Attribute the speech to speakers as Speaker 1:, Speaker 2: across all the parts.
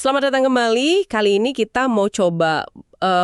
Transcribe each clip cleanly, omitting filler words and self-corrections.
Speaker 1: Selamat datang kembali. Kali ini kita mau coba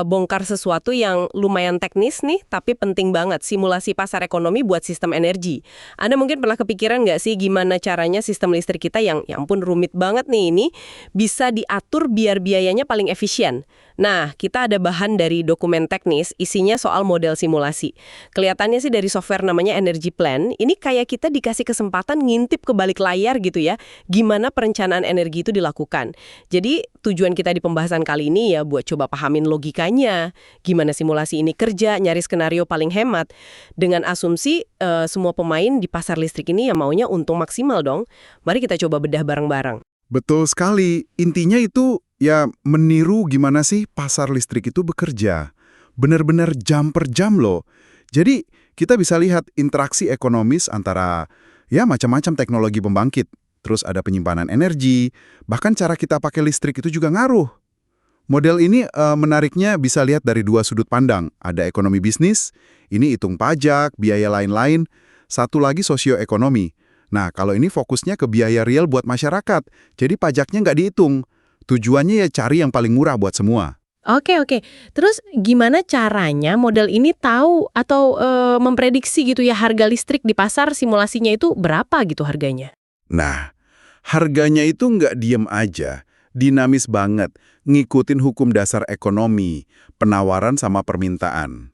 Speaker 1: bongkar sesuatu yang lumayan teknis nih, tapi penting banget. Simulasi pasar ekonomi buat sistem energi. Anda mungkin pernah kepikiran nggak sih gimana caranya sistem listrik kita yang ya ampun rumit banget nih ini, bisa diatur biar biayanya paling efisien. Nah, kita ada bahan dari dokumen teknis, isinya soal model simulasi. Kelihatannya sih dari software namanya Energy Plan, ini kayak kita dikasih kesempatan ngintip ke balik layar gitu ya, gimana perencanaan energi itu dilakukan. Jadi tujuan kita di pembahasan kali ini ya buat coba pahamin logikanya, gimana simulasi ini kerja, nyari skenario paling hemat. Dengan asumsi semua pemain di pasar listrik ini ya maunya untung maksimal dong. Mari kita coba bedah bareng-bareng.
Speaker 2: Betul sekali. Intinya itu ya meniru gimana sih pasar listrik itu bekerja. Benar-benar jam per jam loh. Jadi kita bisa lihat interaksi ekonomis antara ya macam-macam teknologi pembangkit. Terus ada penyimpanan energi, bahkan cara kita pakai listrik itu juga ngaruh. Model ini menariknya bisa lihat dari dua sudut pandang. Ada ekonomi bisnis, ini hitung pajak, biaya lain-lain. Satu lagi sosioekonomi. Nah, kalau ini fokusnya ke biaya real buat masyarakat, jadi pajaknya nggak dihitung. Tujuannya ya cari yang paling murah buat semua.
Speaker 1: Oke. Terus gimana caranya model ini tahu atau memprediksi gitu ya harga listrik di pasar simulasinya itu berapa gitu harganya?
Speaker 2: Nah, harganya itu nggak diem aja, dinamis banget, ngikutin hukum dasar ekonomi, penawaran sama permintaan.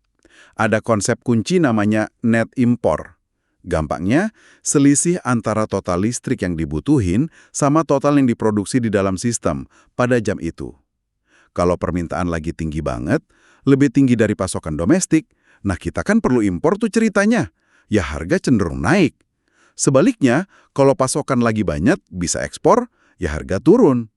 Speaker 2: Ada konsep kunci namanya net import. Gampangnya, selisih antara total listrik yang dibutuhin sama total yang diproduksi di dalam sistem pada jam itu. Kalau permintaan lagi tinggi banget, lebih tinggi dari pasokan domestik, nah kita kan perlu impor tuh ceritanya. Ya harga cenderung naik. Sebaliknya, kalau pasokan lagi banyak, bisa ekspor, ya harga turun.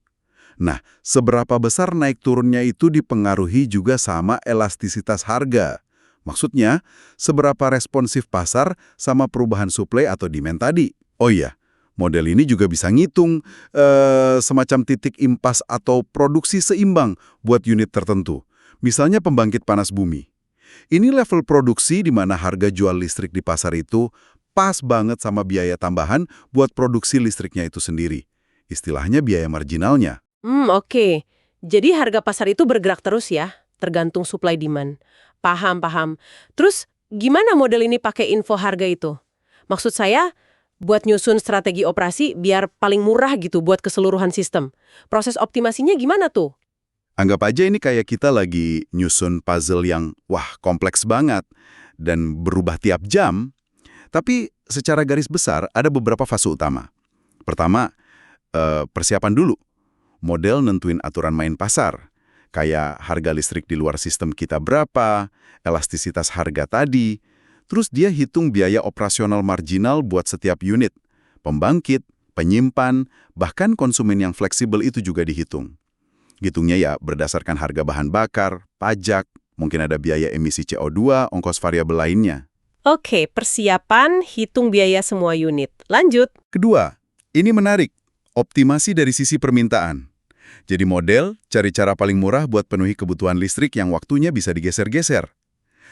Speaker 2: Nah, seberapa besar naik turunnya itu dipengaruhi juga sama elastisitas harga. Maksudnya, seberapa responsif pasar sama perubahan suplai atau demand tadi. Oh iya, model ini juga bisa ngitung semacam titik impas atau produksi seimbang buat unit tertentu. Misalnya pembangkit panas bumi. Ini level produksi di mana harga jual listrik di pasar itu pas banget sama biaya tambahan buat produksi listriknya itu sendiri. Istilahnya biaya marginalnya.
Speaker 1: Oke. Jadi harga pasar itu bergerak terus ya, tergantung supply demand. Paham. Terus gimana model ini pakai info harga itu? Maksud saya, buat nyusun strategi operasi biar paling murah gitu buat keseluruhan sistem. Proses optimasinya gimana tuh?
Speaker 2: Anggap aja ini kayak kita lagi nyusun puzzle yang kompleks banget dan berubah tiap jam. Tapi secara garis besar ada beberapa fase utama. Pertama, persiapan dulu. Model nentuin aturan main pasar. Kayak harga listrik di luar sistem kita berapa, elastisitas harga tadi. Terus dia hitung biaya operasional marginal buat setiap unit. Pembangkit, penyimpan, bahkan konsumen yang fleksibel itu juga dihitung. Hitungnya ya berdasarkan harga bahan bakar, pajak, mungkin ada biaya emisi CO2, ongkos variabel lainnya.
Speaker 1: Oke, persiapan, hitung biaya semua unit. Lanjut.
Speaker 2: Kedua, ini menarik, optimasi dari sisi permintaan. Jadi model cari cara paling murah buat penuhi kebutuhan listrik yang waktunya bisa digeser-geser.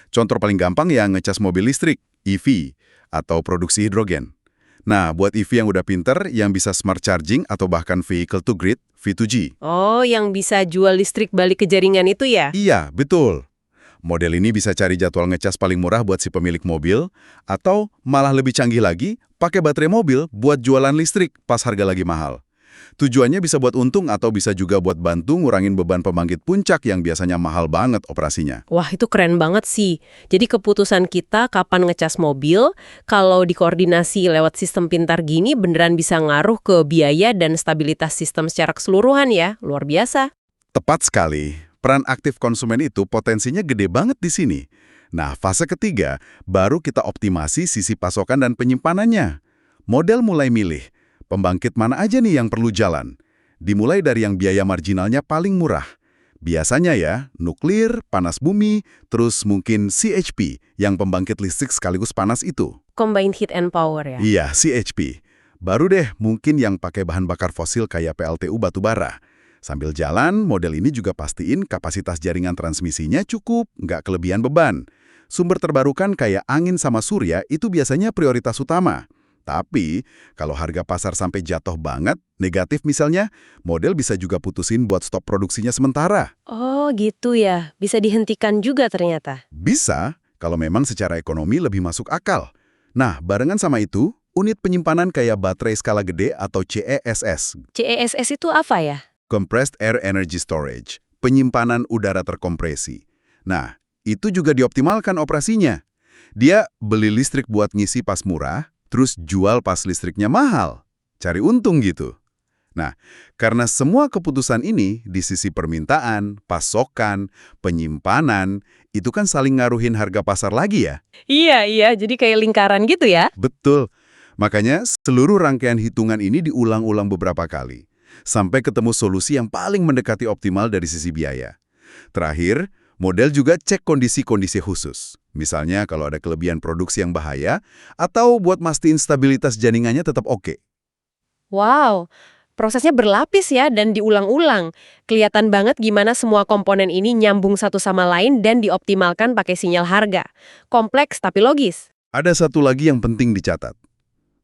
Speaker 2: Contoh paling gampang ya ngecas mobil listrik, EV, atau produksi hidrogen. Nah, buat EV yang udah pinter, yang bisa smart charging atau bahkan vehicle to grid, V2G.
Speaker 1: Oh, yang bisa jual listrik balik ke jaringan itu ya?
Speaker 2: Iya, betul. Model ini bisa cari jadwal ngecas paling murah buat si pemilik mobil, atau malah lebih canggih lagi, pakai baterai mobil buat jualan listrik pas harga lagi mahal. Tujuannya bisa buat untung atau bisa juga buat bantu ngurangin beban pembangkit puncak yang biasanya mahal banget operasinya.
Speaker 1: Wah, itu keren banget sih. Jadi keputusan kita kapan ngecas mobil, kalau dikoordinasi lewat sistem pintar gini beneran bisa ngaruh ke biaya dan stabilitas sistem secara keseluruhan ya. Luar biasa.
Speaker 2: Tepat sekali. Peran aktif konsumen itu potensinya gede banget di sini. Nah, fase ketiga, baru kita optimasi sisi pasokan dan penyimpanannya. Model mulai milih, pembangkit mana aja nih yang perlu jalan. Dimulai dari yang biaya marginalnya paling murah. Biasanya ya, nuklir, panas bumi, terus mungkin CHP, yang pembangkit listrik sekaligus panas itu.
Speaker 1: Combined heat and power ya?
Speaker 2: Iya, CHP. Baru deh mungkin yang pakai bahan bakar fosil kayak PLTU batubara. Sambil jalan, model ini juga pastiin kapasitas jaringan transmisinya cukup, nggak kelebihan beban. Sumber terbarukan kayak angin sama surya itu biasanya prioritas utama. Tapi, kalau harga pasar sampai jatuh banget, negatif misalnya, model bisa juga putusin buat stop produksinya sementara.
Speaker 1: Oh gitu ya, bisa dihentikan juga ternyata.
Speaker 2: Bisa, kalau memang secara ekonomi lebih masuk akal. Nah, barengan sama itu, unit penyimpanan kayak baterai skala gede atau CESS,
Speaker 1: CESS itu apa ya?
Speaker 2: Compressed Air Energy Storage, penyimpanan udara terkompresi. Nah, itu juga dioptimalkan operasinya. Dia beli listrik buat ngisi pas murah, terus jual pas listriknya mahal. Cari untung gitu. Nah, karena semua keputusan ini di sisi permintaan, pasokan, penyimpanan, itu kan saling ngaruhin harga pasar lagi ya.
Speaker 1: Iya, iya, jadi kayak lingkaran gitu ya.
Speaker 2: Betul. Makanya seluruh rangkaian hitungan ini diulang-ulang beberapa kali, sampai ketemu solusi yang paling mendekati optimal dari sisi biaya. Terakhir, model juga cek kondisi-kondisi khusus. Misalnya kalau ada kelebihan produksi yang bahaya, atau buat mastiin stabilitas jaringannya tetap oke.
Speaker 1: Wow, prosesnya berlapis ya dan diulang-ulang. Kelihatan banget gimana semua komponen ini nyambung satu sama lain dan dioptimalkan pakai sinyal harga. Kompleks tapi logis.
Speaker 2: Ada satu lagi yang penting dicatat.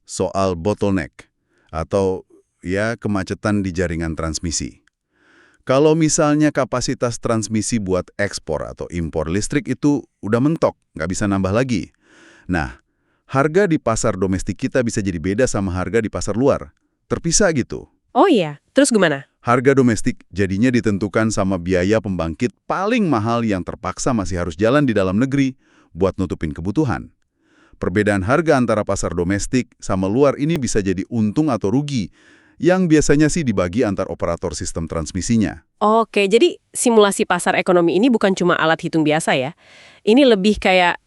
Speaker 2: Soal bottleneck, atau ya kemacetan di jaringan transmisi. Kalau misalnya kapasitas transmisi buat ekspor atau impor listrik itu udah mentok, nggak bisa nambah lagi. Nah, harga di pasar domestik kita bisa jadi beda sama harga di pasar luar. Terpisah gitu.
Speaker 1: Oh iya, terus gimana?
Speaker 2: Harga domestik jadinya ditentukan sama biaya pembangkit paling mahal yang terpaksa masih harus jalan di dalam negeri buat nutupin kebutuhan. Perbedaan harga antara pasar domestik sama luar ini bisa jadi untung atau rugi, yang biasanya sih dibagi antar operator sistem transmisinya.
Speaker 1: Oke, jadi simulasi pasar ekonomi ini bukan cuma alat hitung biasa ya. Ini lebih kayak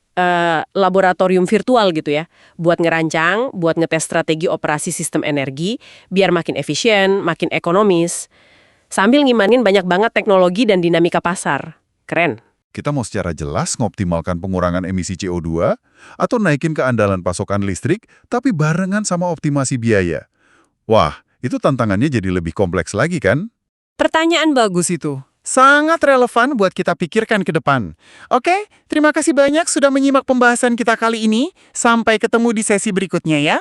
Speaker 1: laboratorium virtual gitu ya. Buat ngerancang, buat ngetes strategi operasi sistem energi, biar makin efisien, makin ekonomis. Sambil ngimanin banyak banget teknologi dan dinamika pasar. Keren.
Speaker 3: Kita mau secara jelas ngoptimalkan pengurangan emisi CO2 atau naikin keandalan pasokan listrik, tapi barengan sama optimasi biaya. Wah, itu tantangannya jadi lebih kompleks lagi kan?
Speaker 1: Pertanyaan bagus itu. Sangat relevan buat kita pikirkan ke depan. Oke, terima kasih banyak sudah menyimak pembahasan kita kali ini. Sampai ketemu di sesi berikutnya ya.